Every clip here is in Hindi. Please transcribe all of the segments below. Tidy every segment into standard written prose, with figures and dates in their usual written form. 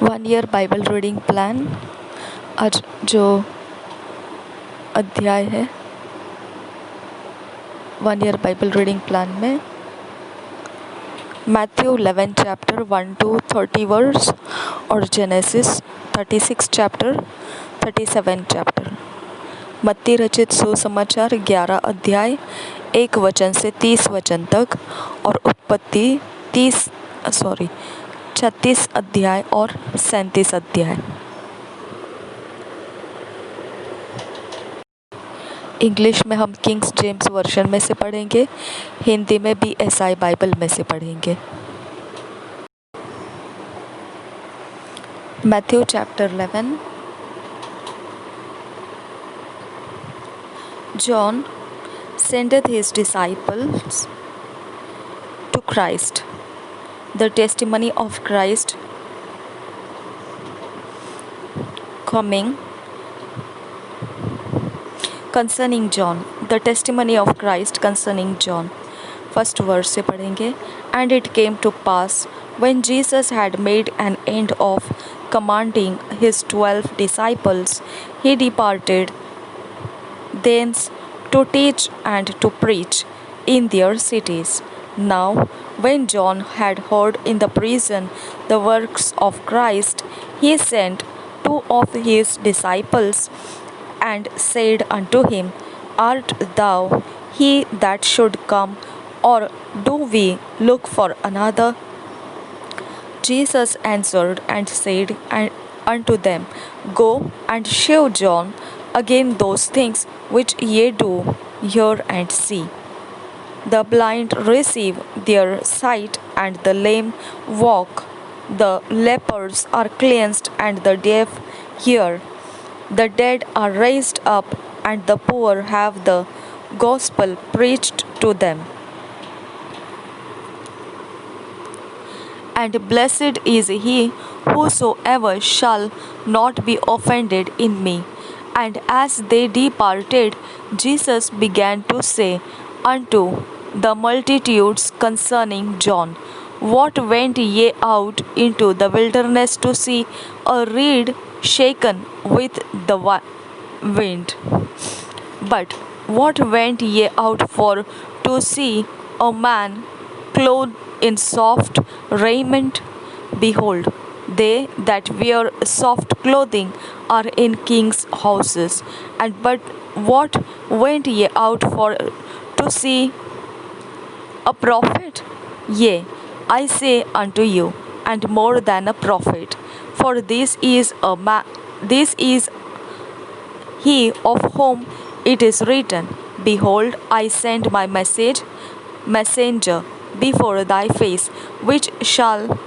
One year Bible reading plan. आज जो अध्याय है one year Bible reading plan में मैथ्यू 11 चैप्टर 1 to 30 वर्स और जेनेसिस 36 चैप्टर 37 चैप्टर। मत्ती रचित सुसमाचार 11 अध्याय 1 वचन से 30 वचन तक और उत्पत्ति 36 अध्याय और 37 अध्याय। इंग्लिश में हम किंग्स जेम्स वर्जन में से पढ़ेंगे, हिंदी में BSI बाइबल में से पढ़ेंगे। Matthew chapter 11। John sendeth his disciples to Christ. The testimony of Christ coming concerning John. The testimony of Christ concerning John. First verse से पढ़ेंगे। And it came to pass, when Jesus had made an end of commanding his 12 disciples, he departed thence to teach and to preach in their cities. Now, when John had heard in the prison the works of Christ, he sent 2 of his disciples and said unto him, Art thou he that should come, or do we look for another? Jesus answered and said unto them, Go and shew John again those things which ye do hear and see. The blind receive their sight, and the lame walk. The lepers are cleansed, and the deaf hear. The dead are raised up, and the poor have the gospel preached to them. And blessed is he whosoever shall not be offended in me. And as they departed, Jesus began to say unto the multitudes concerning John, What went ye out into the wilderness to see? A reed shaken with the wind? But what went ye out for? To see a man clothed in soft raiment? Behold, they that wear soft clothing are in kings' houses. And but what went ye out for? To see a prophet? Yea, I say unto you, and more than a prophet. For this is he of whom it is written, Behold, I send my messenger before thy face, which shall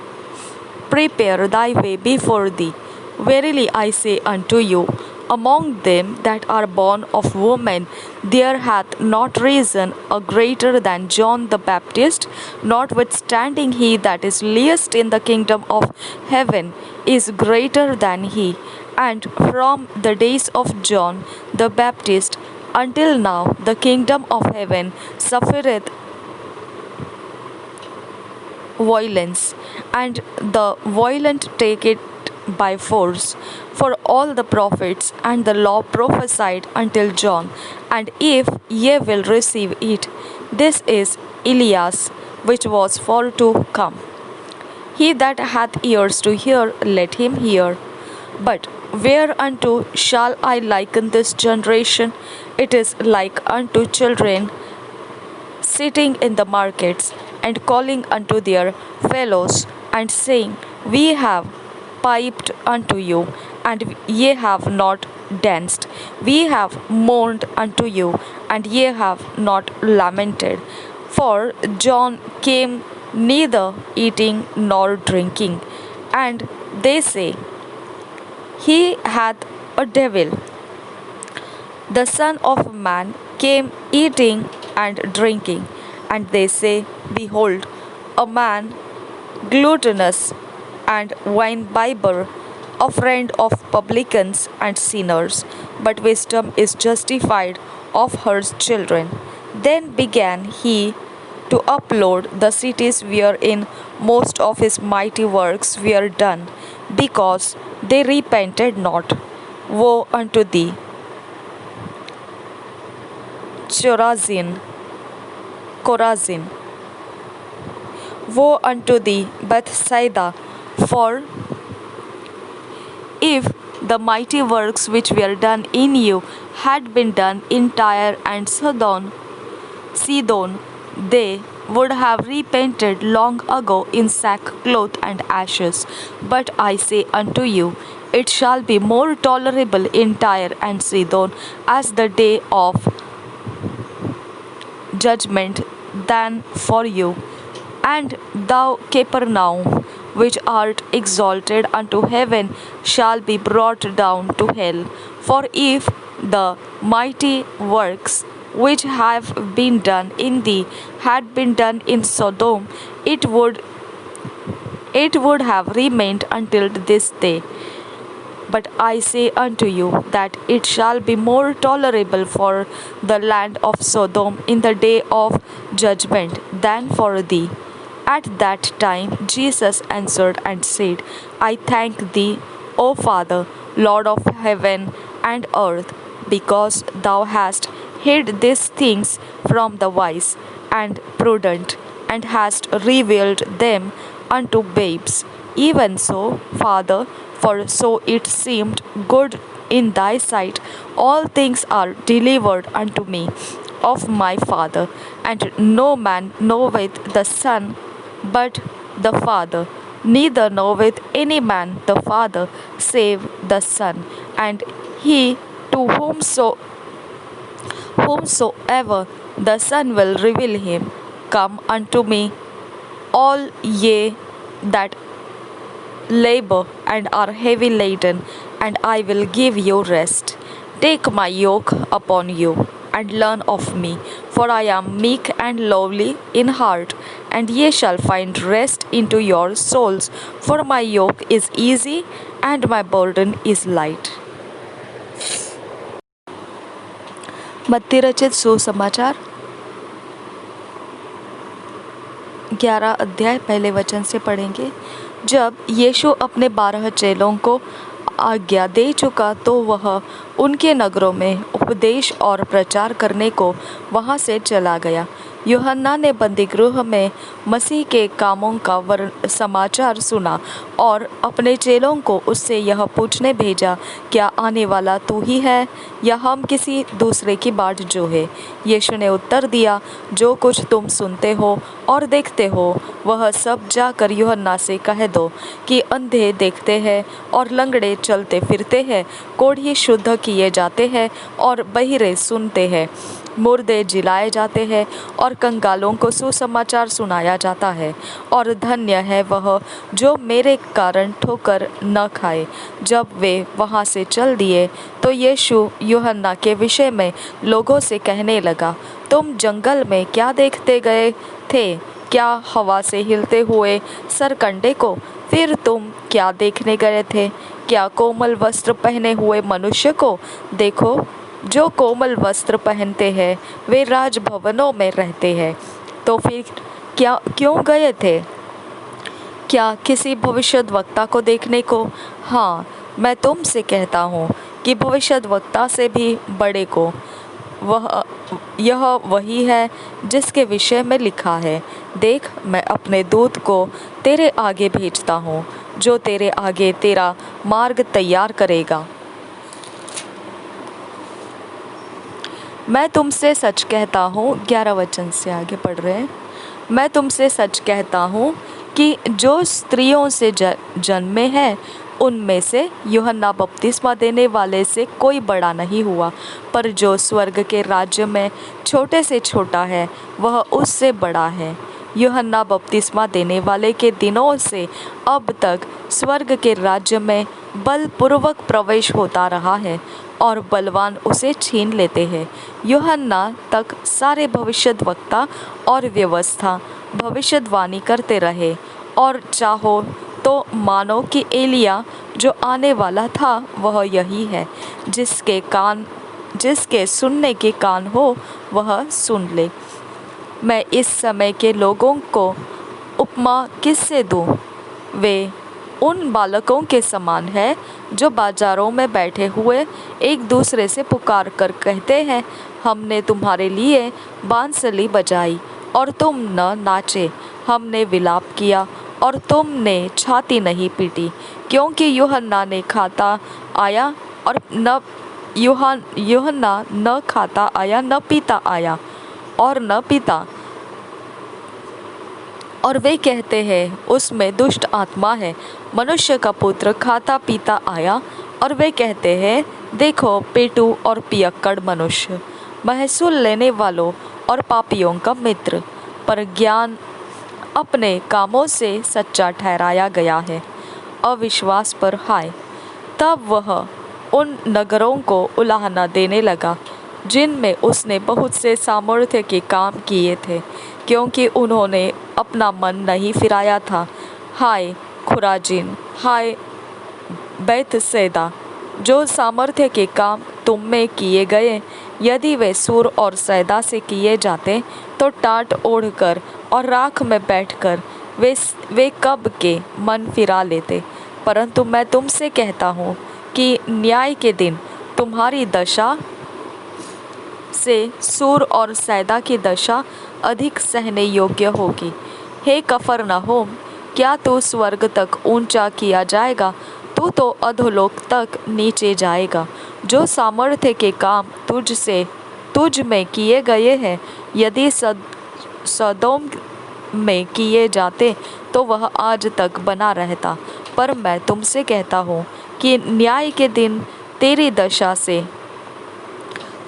prepare thy way before thee. Verily I say unto you, among them that are born of woman, there hath not risen a greater than John the Baptist, notwithstanding he that is least in the kingdom of heaven is greater than he. And from the days of John the Baptist until now the kingdom of heaven suffereth violence, and the violent take it by force. For all the prophets and the law prophesied until John, and if ye will receive it, this is Elias which was for to come. He that hath ears to hear, let him hear. But whereunto shall I liken this generation? It is like unto children sitting in the markets, and calling unto their fellows, and saying, We have piped unto you, and ye have not danced. We have mourned unto you, and ye have not lamented. For John came neither eating nor drinking, and they say, He hath a devil. The Son of Man came eating and drinking, and they say, Behold, a man gluttonous and wine-bibber, a friend of publicans and sinners. But wisdom is justified of her children. Then began he to upload the cities wherein most of his mighty works were done. because they repented not. Woe unto thee, Chorazin, Chorazin! Woe unto thee, Bethsaida! For if the mighty works which were done in you had been done in Tyre and Sidon, they would have repented long ago in sackcloth and ashes. But I say unto you, it shall be more tolerable in Tyre and Sidon as the day of judgment than for you. And thou, Capernaum, which art exalted unto heaven, shall be brought down to hell. For if the mighty works which have been done in thee had been done in Sodom, it would have remained until this day. But I say unto you that it shall be more tolerable for the land of Sodom in the day of judgment than for thee. At that time Jesus answered and said, I thank thee, O Father, Lord of heaven and earth, because thou hast hid these things from the wise and prudent, and hast revealed them unto babes. Even so, Father, for so it seemed good in thy sight, all things are delivered unto me of my Father, and no man knoweth the Son but the Father, neither knoweth any man the Father save the Son, and he to whomsoever the Son will reveal him. Come unto me, all ye that labor and are heavy laden, and I will give you rest. Take my yoke upon you, and learn of me, for I am meek and lowly in heart, and ye shall find rest into your souls. For my yoke is easy, and my burden is light. मत्ती रचित सुसमाचार 11 अध्याय पहले वचन से पढ़ेंगे। जब यीशु अपने 12 चेलों को आज्ञा दे चुका तो वह उनके नगरों में उपदेश और प्रचार करने को वहाँ से चला गया। यूहन्ना ने बंदीगृह में मसीह के कामों का समाचार सुना और अपने चेलों को उससे यह पूछने भेजा, क्या आने वाला तू ही है या हम किसी दूसरे की बाट जोहे? यीशु ने उत्तर दिया, जो कुछ तुम सुनते हो और देखते हो वह सब जाकर यूहन्ना से कह दो कि अंधे देखते हैं और लंगड़े चलते फिरते हैं, कोढ़ी शुद्ध किए जाते हैं और बहिरे सुनते हैं, मुर्दे जिलाए जाते हैं और कंगालों को सुसमाचार सुनाया जाता है। और धन्य है वह जो मेरे कारण ठोकर न खाए। जब वे वहाँ से चल दिए तो यीशु यूहन्ना के विषय में लोगों से कहने लगा, तुम जंगल में क्या देखते गए थे? क्या हवा से हिलते हुए सरकंडे को? फिर तुम क्या देखने गए थे? क्या कोमल वस्त्र पहने हुए मनुष्य को? देखो, जो कोमल वस्त्र पहनते हैं वे राजभवनों में रहते हैं। तो फिर क्यों गए थे? क्या किसी भविष्यद्वक्ता को देखने को? हाँ, मैं तुमसे कहता हूँ कि भविष्यद्वक्ता से भी बड़े को। यह वही है जिसके विषय में लिखा है, देख मैं अपने दूत को तेरे आगे भेजता हूँ, जो तेरे आगे तेरा मार्ग तैयार करेगा। मैं तुमसे सच कहता हूँ, 11 वचन से आगे पढ़ रहे हैं। मैं तुमसे सच कहता हूँ कि जो स्त्रियों से जन्मे हैं उनमें से यूहन्ना बपतिस्मा देने वाले से कोई बड़ा नहीं हुआ, पर जो स्वर्ग के राज्य में छोटे से छोटा है वह उससे बड़ा है। यूहन्ना बपतिस्मा देने वाले के दिनों से अब तक स्वर्ग के राज्य में बलपूर्वक प्रवेश होता रहा है और बलवान उसे छीन लेते हैं। यूहन्ना तक सारे भविष्यद्वक्ता और व्यवस्था भविष्यवाणी करते रहे, और चाहो तो मानो कि एलिया जो आने वाला था वह यही है। जिसके सुनने के कान हो वह सुन ले। मैं इस समय के लोगों को उपमा किससे दूँ? वे उन बालकों के समान है जो बाजारों में बैठे हुए एक दूसरे से पुकार कर कहते हैं, हमने तुम्हारे लिए बांसुरी बजाई और तुम न नाचे, हमने विलाप किया और तुमने छाती नहीं पीटी। क्योंकि यूहन्ना ने खाता आया और न यूहन्ना न खाता आया न पीता आया और न पीता, और वे कहते हैं उसमें दुष्ट आत्मा है। मनुष्य का पुत्र खाता पीता आया और वे कहते हैं, देखो पेटू और पियक्कड़ मनुष्य, महसूल लेने वालों और पापियों का मित्र। पर ज्ञान अपने कामों से सच्चा ठहराया गया है। अविश्वास पर हाय। तब वह उन नगरों को उलाहना देने लगा जिनमें उसने बहुत से सामर्थ्य के काम किए थे, क्योंकि उन्होंने अपना मन नहीं फिराया था। हाय खुराजिन, हाय बैतसैदा, जो सामर्थ्य के काम तुम में किए गए, यदि वे सूर और सैदा से किए जाते तो टाट ओढ़कर और राख में बैठकर वे कब के मन फिरा लेते। परंतु मैं तुमसे कहता हूँ कि न्याय के दिन तुम्हारी दशा से सूर और सैदा की दशा अधिक सहने योग्य होगी। हे कफरनहूम, क्या तू स्वर्ग तक ऊंचा किया जाएगा? तू तो अधोलोक तक नीचे जाएगा। जो सामर्थ्य के काम तुझ में किए गए हैं, यदि सदोम में किए जाते तो वह आज तक बना रहता। पर मैं तुमसे कहता हूँ कि न्याय के दिन तेरी दशा से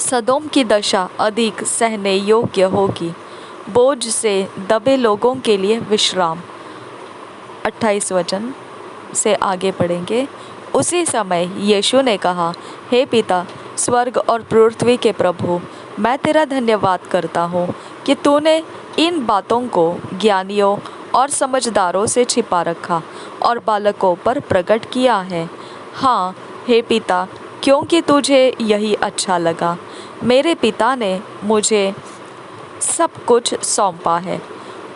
सदोम की दशा अधिक सहने योग्य होगी। बोझ से दबे लोगों के लिए विश्राम। 28 वचन से आगे पढ़ेंगे। उसी समय यीशु ने कहा, हे पिता, स्वर्ग और पृथ्वी के प्रभु, मैं तेरा धन्यवाद करता हूँ कि तूने इन बातों को ज्ञानियों और समझदारों से छिपा रखा और बालकों पर प्रकट किया है। हाँ हे पिता, क्योंकि तुझे यही अच्छा लगा। मेरे पिता ने मुझे सब कुछ सौंपा है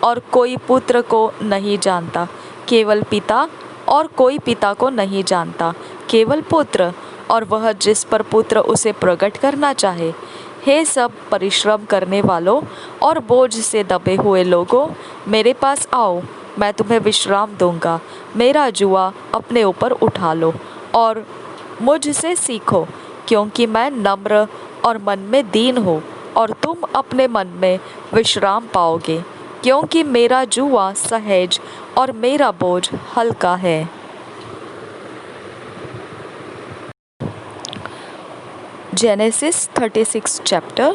और कोई पुत्र को नहीं जानता केवल पिता, और कोई पिता को नहीं जानता केवल पुत्र, और वह जिस पर पुत्र उसे प्रकट करना चाहे। हे सब परिश्रम करने वालों और बोझ से दबे हुए लोगों, मेरे पास आओ, मैं तुम्हें विश्राम दूंगा। मेरा जुआ अपने ऊपर उठा लो और मुझसे सीखो, क्योंकि मैं नम्र और मन में दीन हूँ, और तुम अपने मन में विश्राम पाओगे। क्योंकि मेरा जुआ सहज और मेरा बोझ हल्का है। Genesis 36 chapter.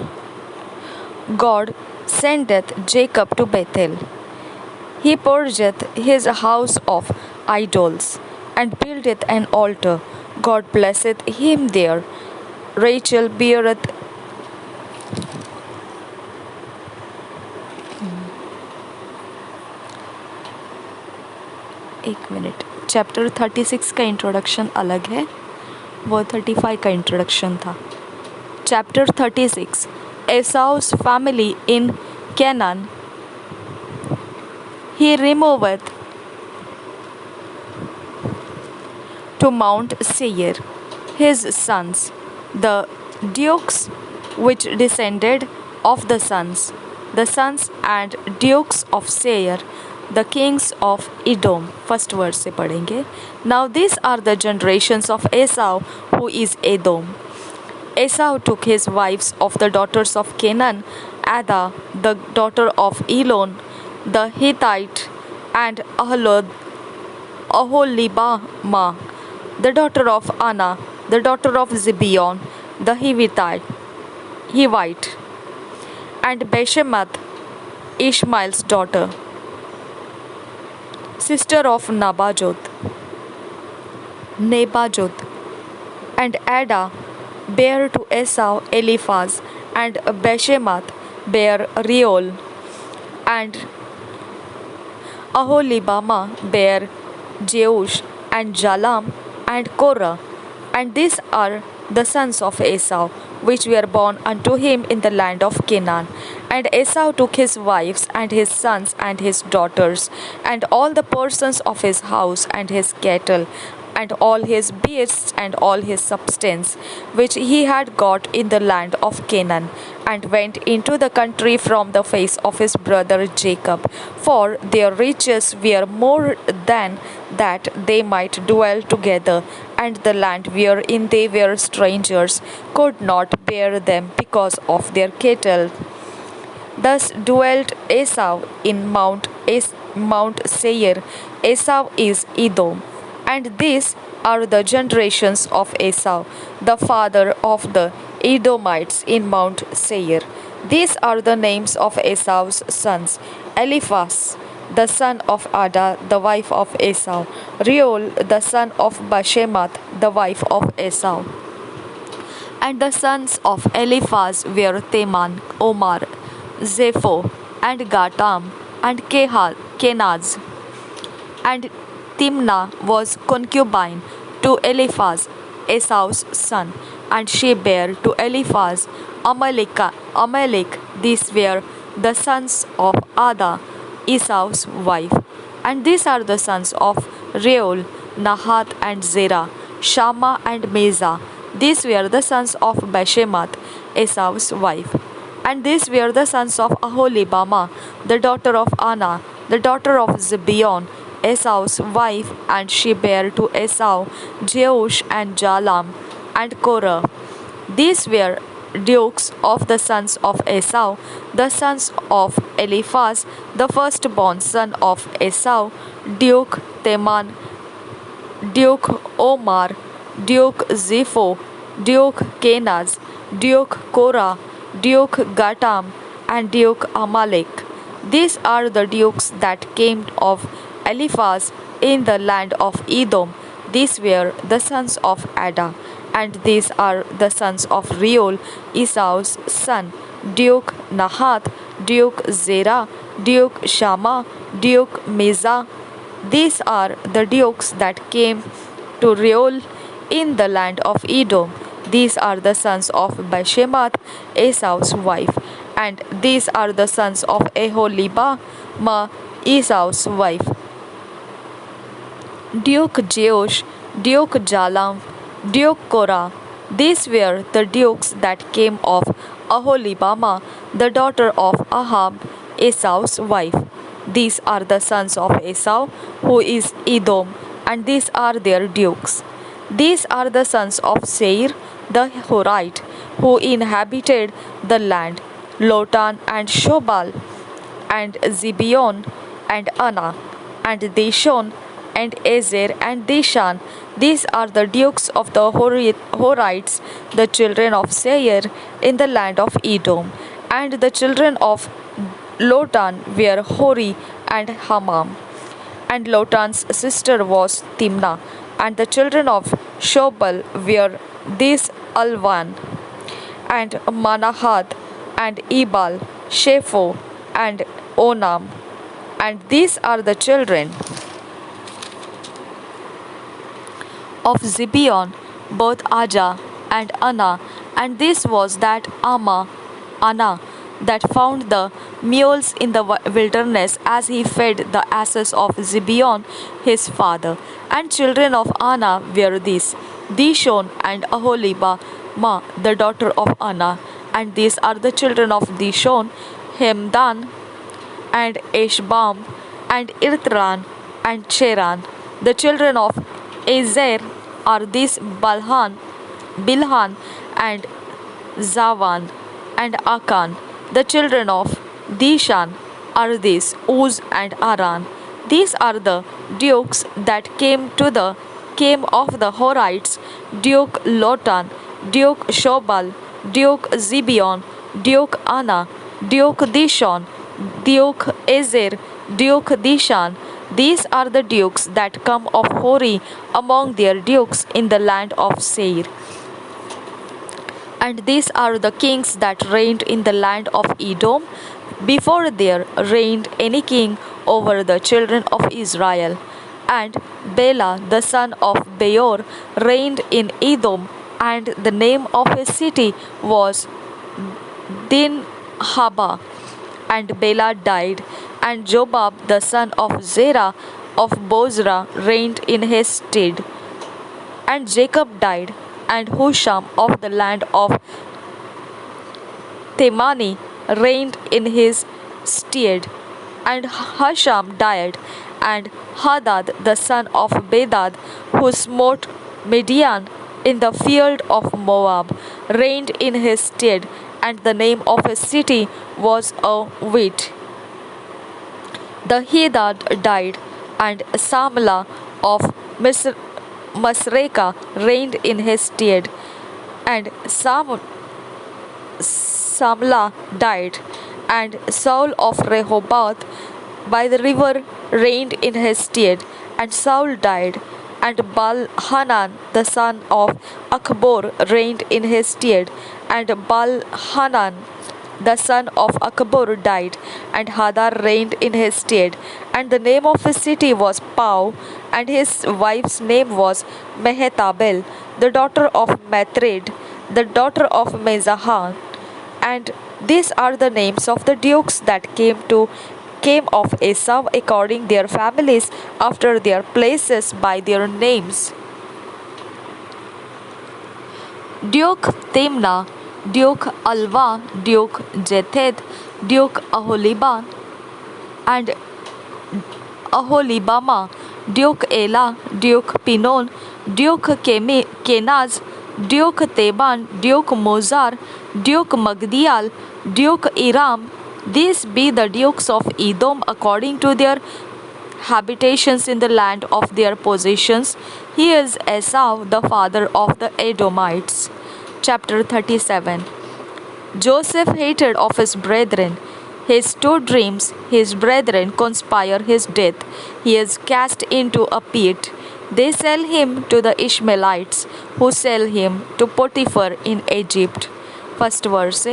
God sendeth Jacob to Bethel. He purgeth his house of idols and buildeth an altar. God blesseth him there. Rachel beareth एक मिनट। चैप्टर 36 का इंट्रोडक्शन अलग है, वो 35 का इंट्रोडक्शन था। Chapter 36 Esau's family in Canaan. He removeth to Mount Seir his sons, the dukes which descended of the sons and dukes of Seir, the kings of Edom. First verse से पढ़ेंगे। Now these are the generations of Esau, who is Edom. Esau took his wives of the daughters of Canaan, Ada, the daughter of Elon, the Hittite, and Aholibamah, the daughter of Anna, the daughter of Zibeon, the Hivite, and Beshemath, Ishmael's daughter, sister of Nebajoth, and Ada bare to Esau Eliphaz, and Beshemath bare Reuel, and Aholibamah bare Jeush, and Jalam, and Korah. And these are the sons of Esau, which were born unto him in the land of Canaan. And Esau took his wives, and his sons, and his daughters, and all the persons of his house, and his cattle, and all his beasts, and all his substance, which he had got in the land of Canaan, and went into the country from the face of his brother Jacob. For their riches were more than that they might dwell together, and the land wherein they were strangers could not bear them because of their cattle. Thus dwelt Esau in Mount Seir. Esau is Edom. And these are the generations of Esau, the father of the Edomites in Mount Seir. These are the names of Esau's sons: Eliphaz, the son of Ada, the wife of Esau; Reuel, the son of Bashemath, the wife of Esau. And the sons of Eliphaz were Teman, Omar, Zepho, and Gatam, and Kenaz. And Timnah was concubine to Eliphaz, Esau's son, and she bare to Eliphaz Amalek. These were the sons of Ada, Esau's wife. And these are the sons of Reuel, Nahath, and Zerah, Shammah, and Meza. These were the sons of Bashemath, Esau's wife. And these were the sons of Aholibamah, the daughter of Anna, the daughter of Zibeon, Esau's wife, and she bare to Esau Jeush and Jalam and Korah. These were dukes of the sons of Esau, the sons of Eliphaz, the firstborn son of Esau, Duke Teman, Duke Omar, Duke Zepho, Duke Kenaz, Duke Korah, Duke Gatam, and Duke Amalek. These are the dukes that came of Eliphaz in the land of Edom. These were the sons of Ada. And these are the sons of Reuel, Esau's son: Duke Nahath, Duke Zerah, Duke Shammah, Duke Meza. These are the dukes that came to Reuel in the land of Edom. These are the sons of Bashemath, Esau's wife. And these are the sons of Aholibamah, Esau's wife: Duke Jeush, Duke Jalam, Duke Korah. These were the dukes that came of Aholibamah, the daughter of Ahab, Esau's wife. These are the sons of Esau, who is Edom, and these are their dukes. These are the sons of Seir the Horite, who inhabited the land: Lotan and Shobal, and Zibeon, and Anna, and Dishon, and Ezer, and Dishan. These are the dukes of the Horites, the children of Seir, in the land of Edom. And the children of Lotan were Hori and Hamam. And Lotan's sister was Timnah. And the children of Shobal were these: Alvan, and Manahath, and Ebal, Shepho, and Onam. And these are the children of Zibeon, both Ajah and Anna. And this was that Anna, that found the mules in the wilderness as he fed the asses of Zibeon his father. And children of Anna were these: Dishon and Aholibamah, the daughter of Anna. And these are the children of Dishon: Hemdan, and Eshbam, and Irtran, and Cheran. The children of Ezer are these: Bilhan, and Zavan, and Akan. The children of Dishan are these: Uz and Aran. These are the dukes that came of the Horites: Duke Lotan, Duke Shobal, Duke Zibeon, Duke Anna, Duke Dishon, Duke Ezer, Duke Dishan. These are the dukes that come of Hori among their dukes in the land of Seir. And these are the kings that reigned in the land of Edom, before there reigned any king over the children of Israel. And Bela the son of Beor reigned in Edom, and the name of his city was Dinhaba. and Bela died, and Jobab the son of Zerah of Bozrah reigned in his stead. And Jacob died, and Husham of the land of Temani reigned in his stead. And Husham died, and Hadad the son of Bedad, who smote Midian in the field of Moab, reigned in his stead, and the name of his city was Avit. The Hadad died, and Samlah of Masreka reigned in his stead, and Samlah died, and Saul of Rehoboth by the river reigned in his stead, and Saul died, and Baal-Hanan the son of Achbor reigned in his stead, and Baal-Hanan the son of Achbor died, and Hadar reigned in his stead. And the name of his city was Pau, and his wife's name was Mehetabel, the daughter of Matred, the daughter of Mezahan. And these are the names of the dukes that came of Esau according their families after their places by their names. Duke Timnah, Duke Alva, Duke Jethed, Duke Aholibah, and Aholibama, Duke Elah, Duke Pinon, Duke Kenaz, Duke Teban, Duke Mozar, Duke Magdiel, Duke Iram. These be the dukes of Edom according to their habitations in the land of their possessions. He is Esau, the father of the Edomites. Chapter 37. Joseph hated of his brethren. His two dreams, his brethren conspire his death. He is cast into a pit. They sell him to the Ishmaelites, who sell him to Potiphar in Egypt. First verse.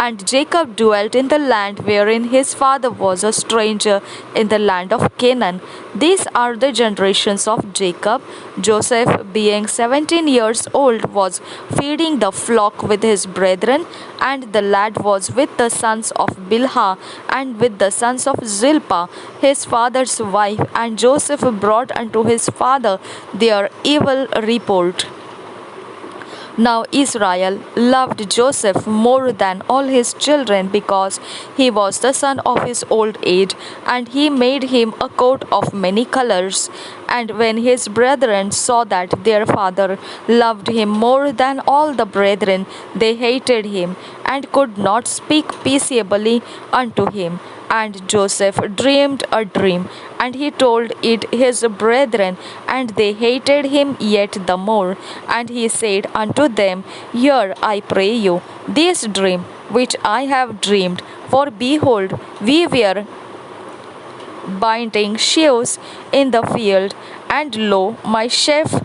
And Jacob dwelt in the land wherein his father was a stranger, in the land of Canaan. These are the generations of Jacob. Joseph, being 17 years old, was feeding the flock with his brethren, and the lad was with the sons of Bilhah and with the sons of Zilpah, his father's wife. And Joseph brought unto his father their evil report. Now Israel loved Joseph more than all his children, because he was the son of his old age, and he made him a coat of many colors. And when his brethren saw that their father loved him more than all the brethren, they hated him, and could not speak peaceably unto him. And Joseph dreamed a dream, and he told it his brethren, and they hated him yet the more. And he said unto them, Hear, I pray you, this dream which I have dreamed. For behold, we were binding sheaves in the field, and lo, my sheaf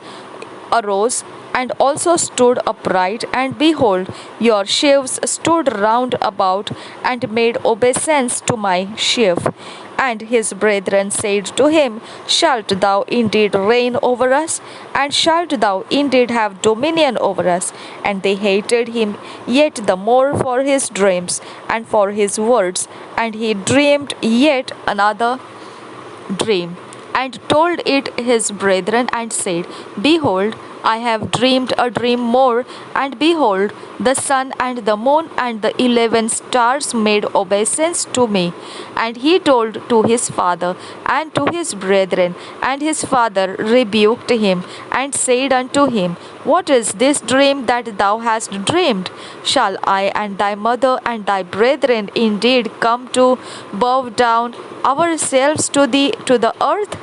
arose and also stood upright, and behold, your sheaves stood round about and made obeisance to my sheaf. And his brethren said to him, Shalt thou indeed reign over us? And shalt thou indeed have dominion over us? And they hated him yet the more for his dreams and for his words. And he dreamed yet another dream, and told it his brethren, and said, Behold, I have dreamed a dream more, and behold, the sun and the moon and the 11 stars made obeisance to me. And he told to his father and to his brethren, and his father rebuked him, and said unto him, What is this dream that thou hast dreamed? Shall I and thy mother and thy brethren indeed come to bow down ourselves to thee to the earth?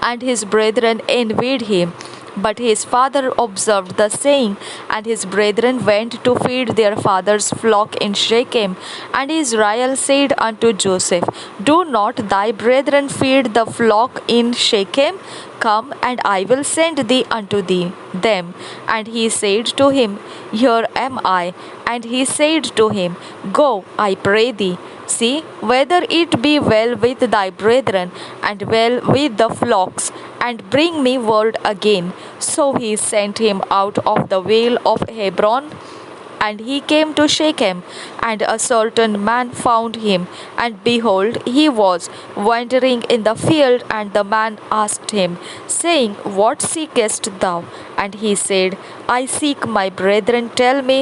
And his brethren envied him. But his father observed the saying, and his brethren went to feed their father's flock in Shechem. And Israel said unto Joseph, Do not thy brethren feed the flock in Shechem? Come, and I will send thee unto them. And he said to him, Here am I. And he said to him, Go, I pray thee. See whether it be well with thy brethren, and well with the flocks, and bring me word again. So he sent him out of the vale of Hebron, And he came to Shechem, and a certain man found him, and behold, he was wandering in the field, and the man asked him, saying, What seekest thou? And he said, I seek my brethren. Tell me,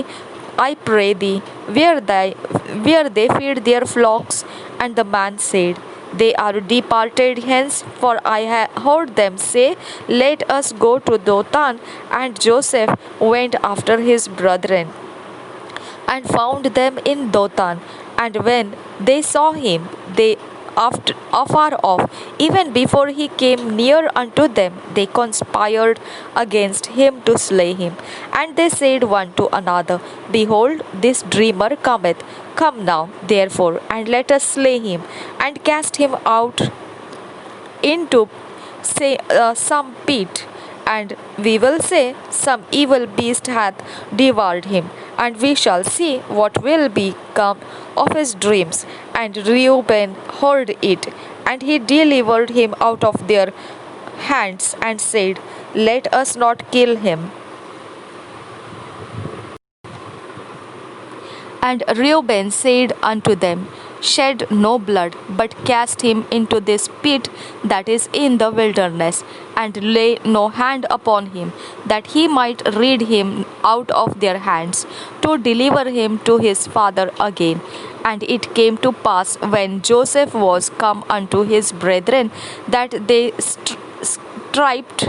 I pray thee, where they feed their flocks. And the man said, They are departed hence, for I heard them say, Let us go to Dothan. And Joseph went after his brethren, and found them in Dothan. And when they saw him, they afar off, even before he came near unto them, they conspired against him to slay him. And they said one to another, Behold, this dreamer cometh. Come now, therefore, and let us slay him, and cast him out into some pit, and we will say, Some evil beast hath devoured him, and we shall see what will become of his dreams. And Reuben heard it, and he delivered him out of their hands, and said, Let us not kill him. And Reuben said unto them, Shed no blood, but cast him into this pit that is in the wilderness, and lay no hand upon him, that he might rid him out of their hands, to deliver him to his father again. And it came to pass, when Joseph was come unto his brethren, that they stripped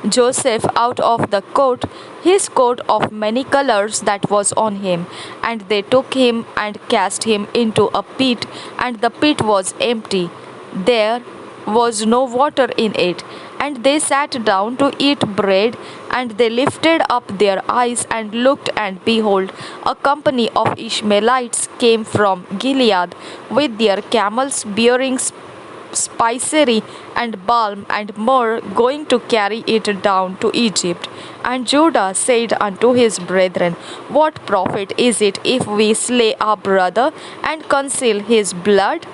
Joseph out of the coat, his coat of many colors that was on him, and they took him and cast him into a pit, and the pit was empty. There was no water in it. And they sat down to eat bread, and they lifted up their eyes and looked, and behold, a company of Ishmaelites came from Gilead with their camels bearing spicery and balm and myrrh, going to carry it down to Egypt. And Judah said unto his brethren, What profit is it if we slay our brother and conceal his blood?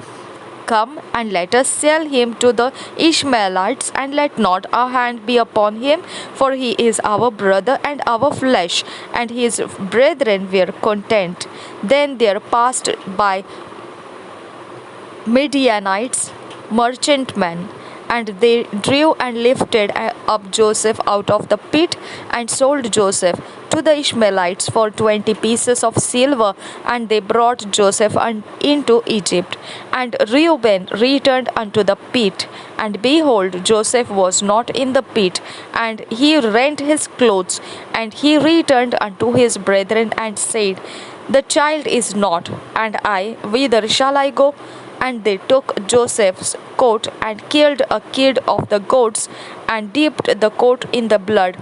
Come, and let us sell him to the Ishmaelites, and let not our hand be upon him, for he is our brother and our flesh. And his brethren were content. Then there passed by Midianites, merchantmen, and they drew and lifted up Joseph out of the pit, and sold Joseph to the Ishmaelites for 20 pieces of silver, and they brought Joseph into Egypt. And Reuben returned unto the pit, and behold, Joseph was not in the pit, and he rent his clothes, and he returned unto his brethren, and said, The child is not, and I, whither shall I go? And they took Joseph's coat, and killed a kid of the goats, and dipped the coat in the blood.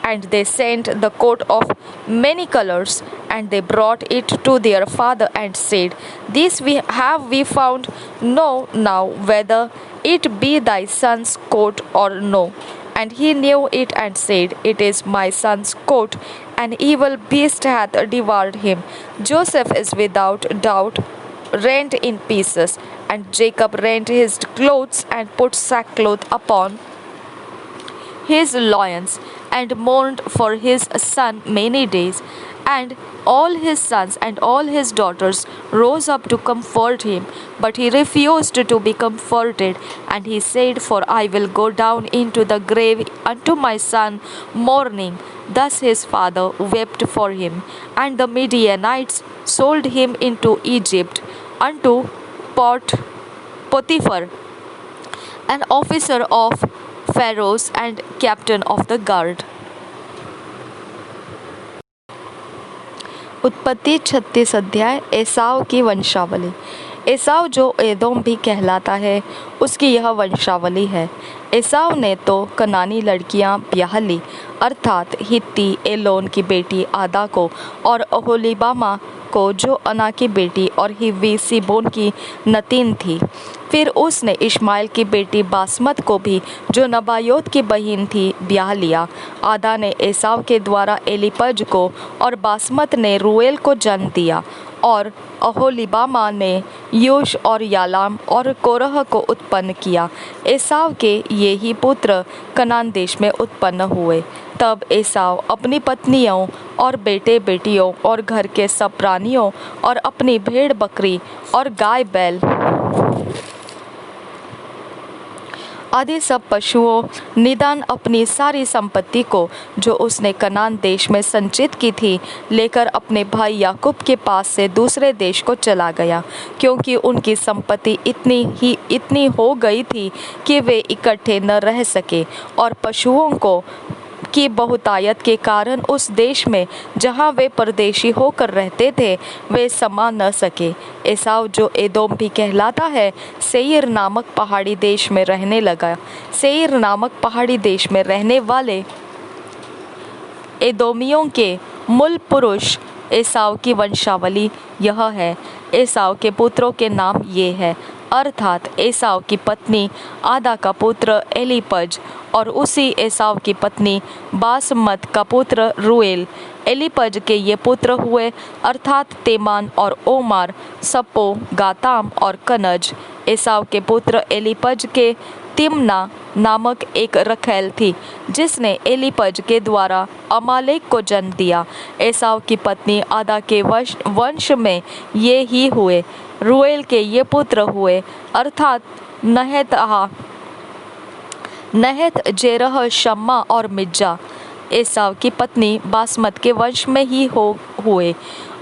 And they sent the coat of many colors, and they brought it to their father, and said, This have we found. Know now whether it be thy son's coat or no. And he knew it, and said, It is my son's coat. An evil beast hath devoured him. Joseph is without doubt rent in pieces. And Jacob rent his clothes, and put sackcloth upon his loins, and mourned for his son many days. And all his sons and all his daughters rose up to comfort him, but he refused to be comforted. And he said, For I will go down into the grave unto my son mourning. Thus his father wept for him. And the Midianites sold him into Egypt unto Potiphar, an officer of Pharaoh's and captain of the guard. उत्पत्ति 36 अध्याय। एसाव की वंशावली। एसाव जो एदोम भी कहलाता है, उसकी यह वंशावली है। एसाव ने तो कनानी लड़कियां ब्याह ली, अर्थात हित्ती एलोन की बेटी आदा को, और ओहोलीबामा को जो अना की बेटी, और हिव्वी सिबोन की नतीन थी। फिर उसने इश्माएल की बेटी बासमत को भी, जो नबायोत की बहन थी, ब्याह लिया। आदा ने एसाव के द्वारा एलीपज को, और बासमत ने रूएल को जन्म दिया। और ओहोलीबामा ने यूश और यालाम और कोरह को उत्पन्न किया। एसाव के ये ही पुत्र कनान देश में उत्पन्न हुए। तब एसाव अपनी पत्नियों और बेटे बेटियों और घर के सब प्राणियों और अपनी भेड़ बकरी और गाय बैल आदि सब पशुओं निदान अपनी सारी संपत्ति को जो उसने कनान देश में संचित की थी लेकर अपने भाई याकूब के पास से दूसरे देश को चला गया, क्योंकि उनकी संपत्ति इतनी हो गई थी कि वे इकट्ठे न रह सके और पशुओं को की बहुतायत के कारण उस देश में जहाँ वे परदेशी होकर रहते थे वे समा न सके। एसाव जो एदोम भी कहलाता है सेईर नामक पहाड़ी देश में रहने लगा। सेईर नामक पहाड़ी देश में रहने वाले एदोमियों के मूल पुरुष एसाव की वंशावली यह है। एसाव के पुत्रों के नाम ये हैं, अर्थात एसाव की पत्नी आदा का पुत्र एलीपज और उसी एसाव की पत्नी बासमत का पुत्र रूएल। एलीपज के ये पुत्र हुए अर्थात तेमान और ओमार, सपो, गाताम और कनज। एसाव के पुत्र एलीपज के तिम्ना नामक एक रखैल थी जिसने एलीपज के द्वारा अमालेक को जन्म दिया। एसाव की पत्नी आदा के वंश में ये ही हुए। रूएल के ये पुत्र हुए अर्थात नहत, जेरह, शम्मा और मिज्जा। एसाव की पत्नी बासमत के वंश में ही हुए।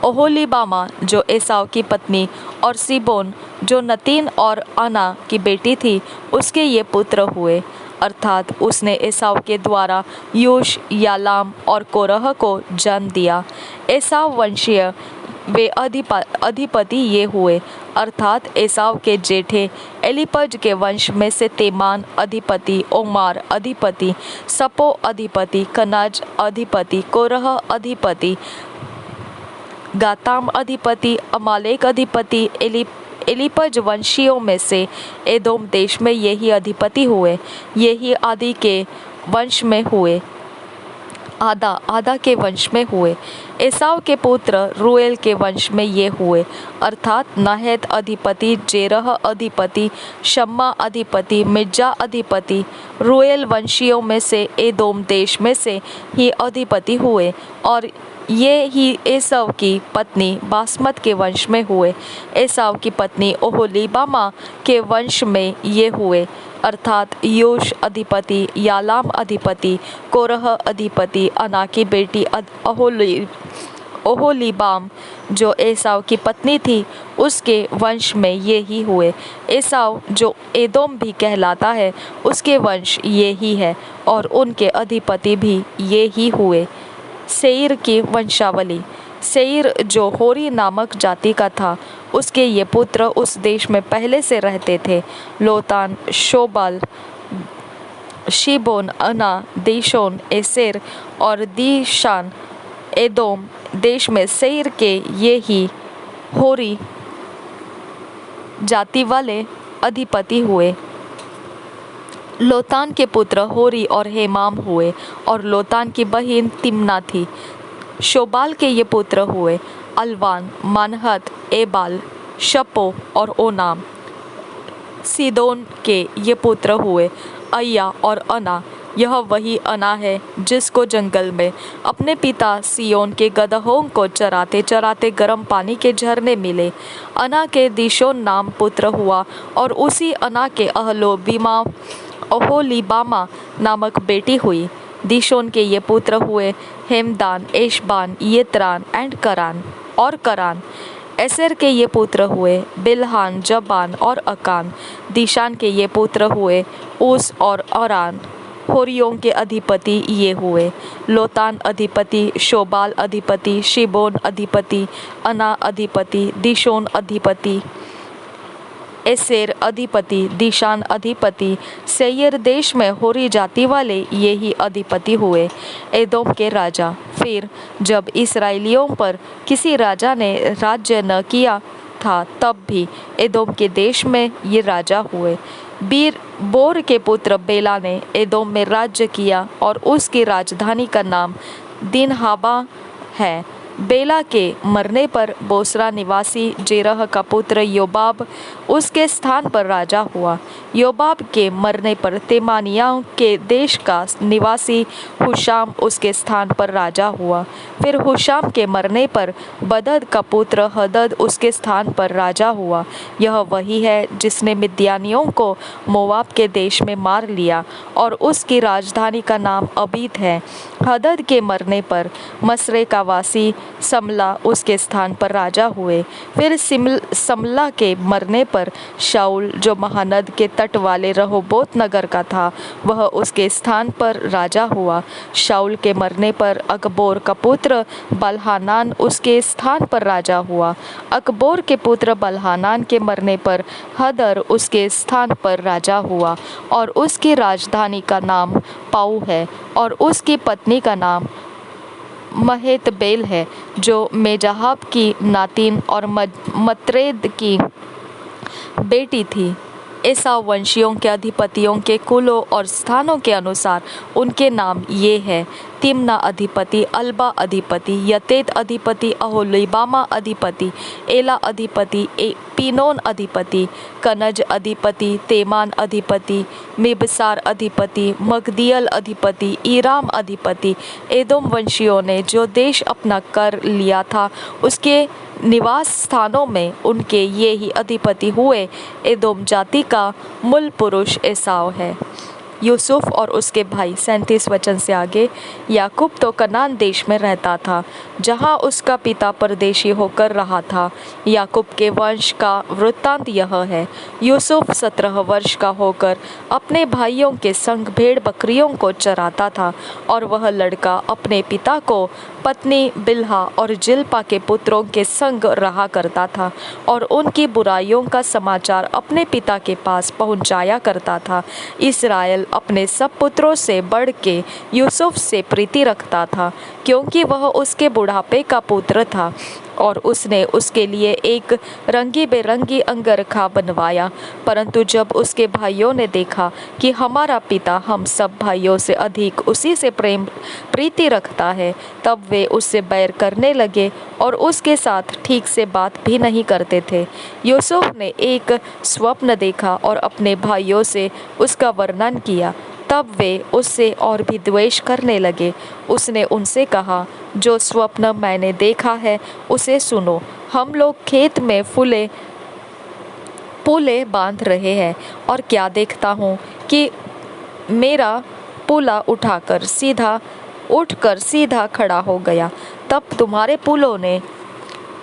ओहोलीबामा जो एसाव की पत्नी और सीबोन जो नतीन और अना की बेटी थी उसके ये पुत्र हुए, अर्थात उसने एसाव के द्वारा यूश, यालाम और कोरह को जन्म दिया। एसाव वंशीय वे अधिपति ये हुए, अर्थात एसाव के जेठे एलीपज के वंश में से तेमान अधिपति, ओमार अधिपति, सपो अधिपति, कनज अधिपति, कोरह अधिपति, गाताम अधिपति, अमालेक अधिपति। एलीपज वंशियों में से एदोम देश में यही अधिपति हुए। यही आदि के वंश में हुए, आदा के वंश में हुए। एसाव के पुत्र रूएल के वंश में ये हुए, अर्थात नहत अधिपति, जेरह अधिपति, शम्मा अधिपति, मिज्जा अधिपति। रूएल वंशियों में से एदोम देश में से ही अधिपति हुए और ये ही एसाव की पत्नी बासमत के वंश में हुए। एसाव की पत्नी ओहोलीबामा के वंश में ये हुए, अर्थात यूश अधिपति, यालाम अधिपति, कोरह अधिपति, अना की बेटी ओहोलीबाम जो एसाव की पत्नी थी उसके वंश में ये ही हुए। एसाव जो एदोम भी कहलाता है उसके वंश ये ही है और उनके अधिपति भी ये ही हुए। सेईर की वंशावली। सेईर जो होरी नामक जाति का था उसके ये पुत्र उस देश में पहले से रहते थे, लोतान, शोबाल, शिबोन, अना, दीशोन, एसेर और दीशान। एदोम देश में सेईर के ये ही होरी जाति वाले अधिपति हुए। लोतान के पुत्र होरी और हेमाम हुए और लोतान की बहन तिम्ना थी। शोबाल के ये पुत्र हुए अलवान, मानहत, एबाल, शपो और ओनाम। सीदोन के ये पुत्र हुए अय्या और अना। यह वही अना है जिसको जंगल में अपने पिता सियोन के गदहों को चराते चराते गर्म पानी के झरने मिले। अना के दीशोन नाम पुत्र हुआ और उसी अना के ओहोलीबामा नामक बेटी हुई। दीशोन के ये पुत्र हुए हेमदान, एशबान, येत्रान एंड करान। एसेर के ये पुत्र हुए बिल्हान, जबान और अकान। दीशान के ये पुत्र हुए ऊस और अरान। होरियों के अधिपति ये हुए लोतान अधिपति, शोबाल अधिपति, शिबोन अधिपति, अना अधिपति, दीशोन अधिपति, एसेर अधिपति, दीशान अधिपति। सेईर देश में होरी जाति वाले ये ही अधिपति हुए। एदोम के राजा। फिर जब इस्राएलियों पर किसी राजा ने राज्य न किया था तब भी एदोम के देश में ये राजा हुए। बोर के पुत्र बेला ने एदोम में राज्य किया और उसकी राजधानी का नाम दिनहाबा है। बेला के मरने पर बोसरा निवासी जेरह का पुत्र योबाब उसके स्थान पर राजा हुआ। योबाब के मरने पर तेमानियाओं के देश का निवासी हुशाम उसके स्थान पर राजा हुआ। फिर हुशाम के मरने पर बदद का पुत्र हदद उसके स्थान पर राजा हुआ। यह वही है जिसने मिद्यानियों को मोवाब के देश में मार लिया और उसकी राजधानी का नाम अबीत है। हदद के मरने पर मसरे का वासी समला उसके स्थान पर राजा हुए। फिर समला के मरने पर शाऊल जो महानद के तट वाले रहोबोत नगर का था वह उसके स्थान पर राजा हुआ। शाऊल के मरने पर अकबोर का पुत्र बलहानान उसके स्थान पर राजा हुआ। अकबोर के पुत्र बलहानान के मरने पर हदर उसके स्थान पर राजा हुआ और उसकी राजधानी का नाम पाऊ है और उसकी पत्नी का नाम महेतबेल है जो मेजाहाब की नातिन और मत्रेद की बेटी थी। एसाव वंशियों के अधिपतियों के कुलों और स्थानों के अनुसार उनके नाम ये हैं: तिम्ना अधिपति, अल्बा अधिपति, यतेत अधिपति, अहोलीबामा अधिपति, एला अधिपति, पीनोन अधिपति, कनज अधिपति, तेमान अधिपति, मिबसार अधिपति, मगदियल अधिपति, ईराम अधिपति। एदोम वंशियों ने जो देश अपना कर लिया था उसके निवास स्थानों में उनके ये ही अधिपति हुए। एदोम जाति का मूल पुरुष एसाव है। यूसुफ और उसके भाई 37 वचन से आगे। याकूब तो कनान देश में रहता था जहाँ उसका पिता परदेशी होकर रहा था। याकूब के वंश का वृत्तांत यह है: यूसुफ 17 वर्ष का होकर अपने भाइयों के संग भेड़ बकरियों को चराता था और वह लड़का अपने पिता को पत्नी बिल्हा और जिल्पा के पुत्रों के संग रहा करता था और उनकी बुराइयों का समाचार अपने पिता के पास पहुंचाया करता था। इस्राएल अपने सब पुत्रों से बढ़ के यूसुफ से प्रीति रखता था क्योंकि वह उसके बुढ़ापे का पुत्र था और उसने उसके लिए एक रंगी बेरंगी अंगरखा बनवाया। परंतु जब उसके भाइयों ने देखा कि हमारा पिता हम सब भाइयों से अधिक उसी से प्रीति रखता है, तब वे उससे बैर करने लगे और उसके साथ ठीक से बात भी नहीं करते थे। यूसुफ ने एक स्वप्न देखा और अपने भाइयों से उसका वर्णन किया। तब वे उससे और भी द्वेष करने लगे। उसने उनसे कहा, जो स्वप्न मैंने देखा है उसे सुनो। हम लोग खेत में पुले बांध रहे हैं और क्या देखता हूँ कि मेरा पुला उठकर सीधा खड़ा हो गया। तब तुम्हारे पुलों ने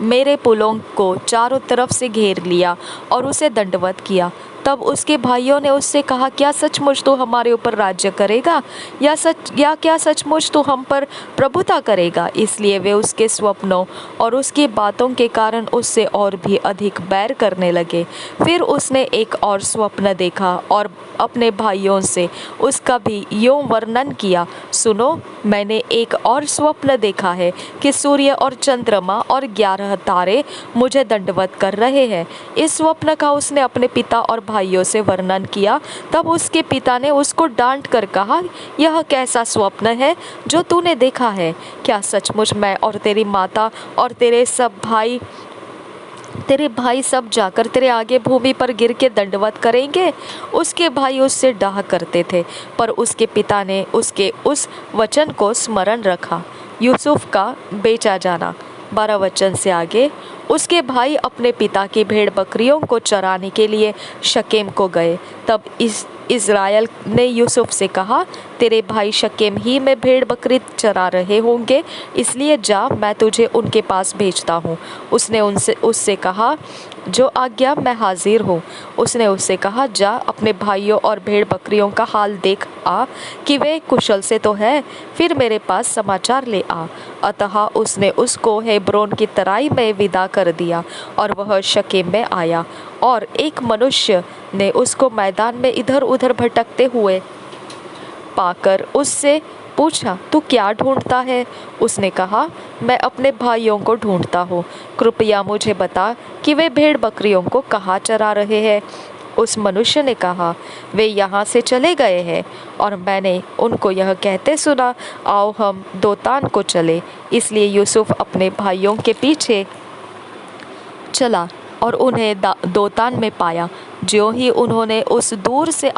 मेरे पुलों को चारों तरफ से घेर लिया और उसे दंडवत किया। तब उसके भाइयों ने उससे कहा, क्या सचमुच तू हमारे ऊपर राज्य करेगा या क्या सचमुच तू हम पर प्रभुता करेगा? इसलिए वे उसके स्वप्नों और उसकी बातों के कारण उससे और भी अधिक बैर करने लगे। फिर उसने एक और स्वप्न देखा और अपने भाइयों से उसका भी यूं वर्णन किया, सुनो, मैंने एक और स्वप्न देखा है कि सूर्य और चंद्रमा और 11 तारे मुझे दंडवत कर रहे हैं। इस स्वप्न का उसने अपने पिता और भाइयों से वर्णन किया। तब उसके पिता ने उसको डांट कर कहा, यह कैसा स्वप्न है जो तूने देखा है? क्या सचमुच मैं और तेरी माता और तेरे भाई सब जाकर तेरे आगे भूमि पर गिर के दंडवत करेंगे? उसके भाई उससे डाह करते थे, पर उसके पिता ने उसके उस वचन को स्मरण रखा। यूसुफ का बेचा जाना 12 वचन से आगे। उसके भाई अपने पिता की भेड़ बकरियों को चराने के लिए शकेम को गए। तब इज़राइल ने यूसुफ से कहा, तेरे भाई शकेम ही में भेड़ बकरी चरा रहे होंगे, इसलिए जा, मैं तुझे उनके पास भेजता हूँ। उसने उससे कहा, जो आज्ञा, मैं हाजिर हूँ। उसने उससे कहा, जा अपने भाइयों और भेड़ बकरियों का हाल देख आ कि वे कुशल से तो है, फिर मेरे पास समाचार ले आ। अतः उसने उसको हेब्रोन की तराई में विदा कर दिया और वह शकेम में आया। और एक मनुष्य ने उसको मैदान में इधर उधर भटकते हुए पाकर उससे पूछा, तू क्या ढूंढता है? उसने कहा, मैं अपने भाइयों को ढूंढता हूँ। कृपया मुझे बता कि वे भेड़ बकरियों को कहाँ चरा रहे हैं। उस मनुष्य ने कहा, वे यहाँ से चले गए हैं और मैंने उनको यह कहते सुना, आओ हम दोतान को चले। इसलिए यूसुफ अपने भाइयों के पीछे चला और उन्हें दोतान में पाया। ज्यों ही उन्होंने उसे दूर से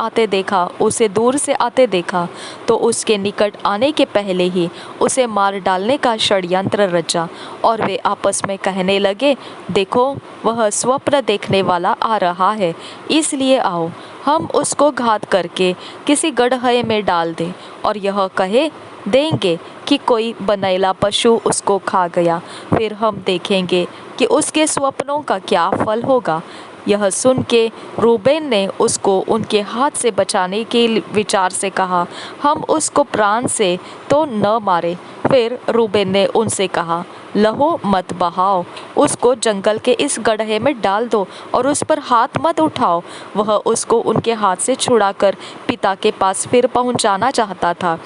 आते देखा तो उसके निकट आने के पहले ही उसे मार डालने का षड्यंत्र रचा। और वे आपस में कहने लगे, देखो, वह स्वप्न देखने वाला आ रहा है, इसलिए आओ हम उसको घात करके किसी गड्ढे में डाल दें और यह कहे देंगे कि कोई बनेला पशु उसको खा गया, फिर हम देखेंगे कि उसके स्वप्नों का क्या फल होगा। यह सुन के रूबेन ने उसको उनके हाथ से बचाने के विचार से कहा, हम उसको प्राण से तो न मारे। फिर रूबेन ने उनसे कहा, लहू मत बहाओ, उसको जंगल के इस गड्ढे में डाल दो और उस पर हाथ मत उठाओ। वह उसको उनके हाथ से छुड़ाकर पिता के पास फिर पहुंचाना चाहता था।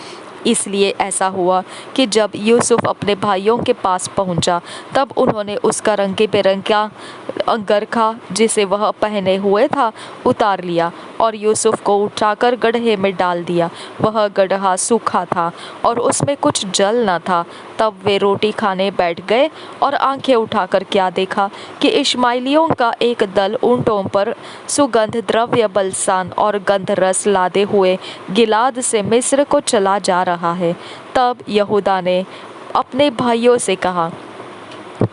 इसलिए ऐसा हुआ कि जब यूसुफ अपने भाइयों के पास पहुंचा, तब उन्होंने उसका रंगे बेरंगा अंगरखा जिसे वह पहने हुए था उतार लिया और यूसुफ को उठाकर गड्ढे में डाल दिया। वह गड्ढा सूखा था और उसमें कुछ जल न था। तब वे रोटी खाने बैठ गए और आंखें उठाकर क्या देखा कि इश्माइलियों का एक दल ऊँटों पर सुगंध द्रव्य बलसान और गंध रस लादे हुए गिलाद से मिस्र को चला जा रहा है। तब यहूदा ने अपने भाइयों से कहा,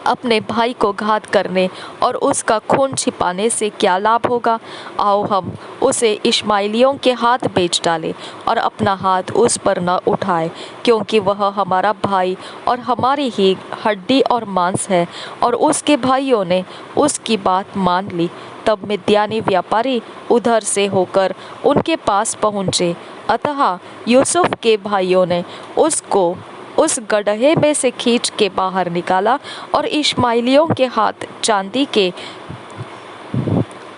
अपने भाई को घात करने और उसका खून छिपाने से क्या लाभ होगा? आओ हम उसे इश्माइलियों के हाथ बेच डालें और अपना हाथ उस पर न उठाए, क्योंकि वह हमारा भाई और हमारी ही हड्डी और मांस है। और उसके भाइयों ने उसकी बात मान ली। तब मिद्यानी व्यापारी उधर से होकर उनके पास पहुँचे। अतः यूसुफ के भाइयों ने उसको उस गड्ढे में से खींच के बाहर निकाला और इश्माइलियों के हाथ चांदी के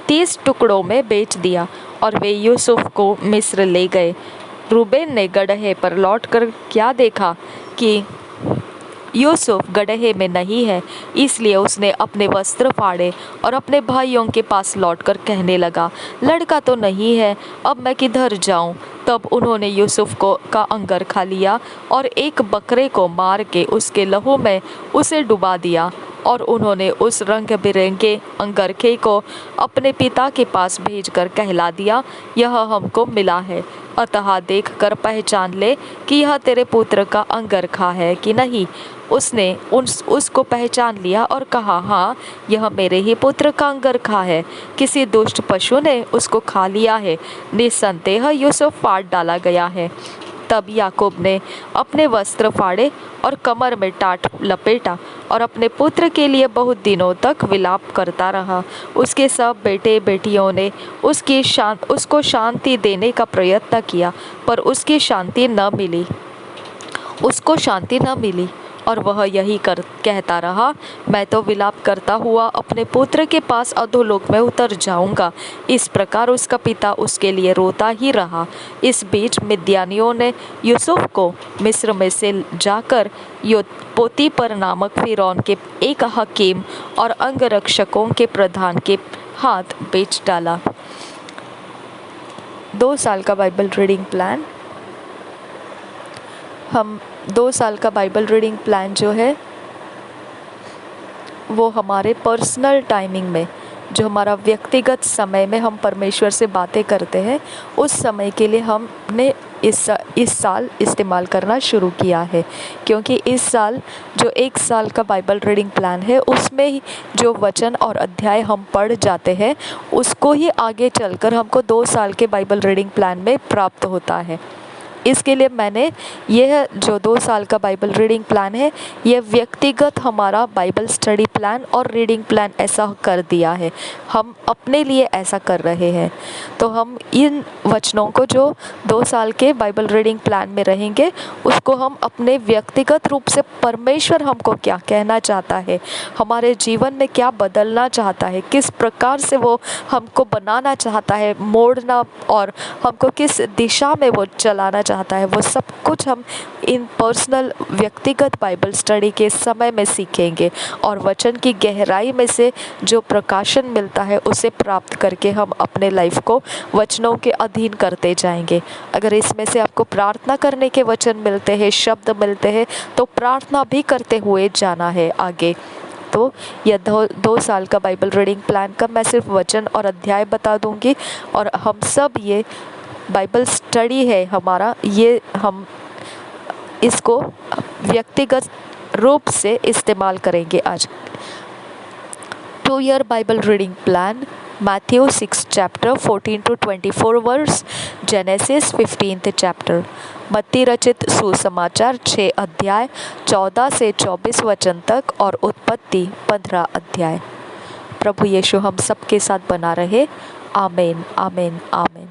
30 टुकड़ों में बेच दिया और वे यूसुफ को मिस्र ले गए। रूबेन ने गड्ढे पर लौटकर क्या देखा कि यूसुफ गड्ढे में नहीं है, इसलिए उसने अपने वस्त्र फाड़े और अपने भाइयों के पास लौटकर कहने लगा, लड़का तो नहीं है, अब मैं किधर जाऊं? तब उन्होंने यूसुफ का अंगरखा लिया और एक बकरे को मार के उसके लहू में उसे डुबा दिया। और उन्होंने उस रंग बिरंगे अंगरखे को अपने पिता के पास भेजकर कहला दिया, यह हमको मिला है, अतः देखकर पहचान ले कि यह तेरे पुत्र का अंगरखा है कि नहीं। उसने उसको पहचान लिया और कहा, हाँ, यह मेरे ही पुत्र का अंगरखा है, किसी दुष्ट पशु ने उसको खा लिया है। निस्संदेह यूसुफ फाड़ डाला गया है। तब याकूब ने अपने वस्त्र फाड़े और कमर में टाट लपेटा और अपने पुत्र के लिए बहुत दिनों तक विलाप करता रहा। उसके सब बेटे बेटियों ने उसको शांति देने का प्रयत्न किया, पर उसको शांति न मिली और वह यही कहता रहा, मैं तो विलाप करता हुआ अपने पुत्र के पास अधोलोक में उतर जाऊंगा। इस प्रकार उसका पिता उसके लिए रोता ही रहा। इस बीच मिद्यानियों ने यूसुफ को मिस्र में से जाकर पोतीपर नामक फिरौन के एक हकीम और अंगरक्षकों के प्रधान के हाथ बेच डाला। 2 साल का बाइबल रीडिंग प्लान। हम 2 साल का बाइबल रीडिंग प्लान जो है वो हमारे पर्सनल टाइमिंग में, जो हमारा व्यक्तिगत समय में हम परमेश्वर से बातें करते हैं, उस समय के लिए हमने इस साल इस्तेमाल करना शुरू किया है। क्योंकि इस साल जो 1 साल का बाइबल रीडिंग प्लान है, उसमें ही जो वचन और अध्याय हम पढ़ जाते हैं, उसको ही आगे चलकर हमको 2 साल के बाइबल रीडिंग प्लान में प्राप्त होता है। इसके लिए मैंने यह जो 2 साल का बाइबल रीडिंग प्लान है, यह व्यक्तिगत हमारा बाइबल स्टडी प्लान और रीडिंग प्लान ऐसा कर दिया है। हम अपने लिए ऐसा कर रहे हैं। तो हम इन वचनों को जो 2 साल के बाइबल रीडिंग प्लान में रहेंगे, उसको हम अपने व्यक्तिगत रूप से परमेश्वर हमको क्या कहना चाहता है, हमारे जीवन में क्या बदलना चाहता है, किस प्रकार से वो हमको बनाना चाहता है, मोड़ना, और हमको किस दिशा में वो चलाना चाहता चाहता है वो सब कुछ हम इन पर्सनल व्यक्तिगत बाइबल स्टडी के समय में सीखेंगे और वचन की गहराई में से जो प्रकाशन मिलता है उसे प्राप्त करके हम अपने लाइफ को वचनों के अधीन करते जाएंगे। अगर इसमें से आपको प्रार्थना करने के वचन मिलते हैं, शब्द मिलते हैं, तो प्रार्थना भी करते हुए जाना है आगे। तो यह 2 साल का बाइबल रीडिंग प्लान का मैं सिर्फ वचन और अध्याय बता दूंगी, और हम सब ये बाइबल स्टडी है हमारा, ये हम इसको व्यक्तिगत रूप से इस्तेमाल करेंगे आज। 2 year Bible reading plan: Matthew 6 chapter 14 to 24 verse, Genesis 15th chapter, मत्ती रचित सुसमाचार 6 अध्याय 14 से 24 वचन तक और उत्पत्ति 15 अध्याय। प्रभु यीशु हम सबके साथ बना रहे। आमीन, आमीन, आमीन।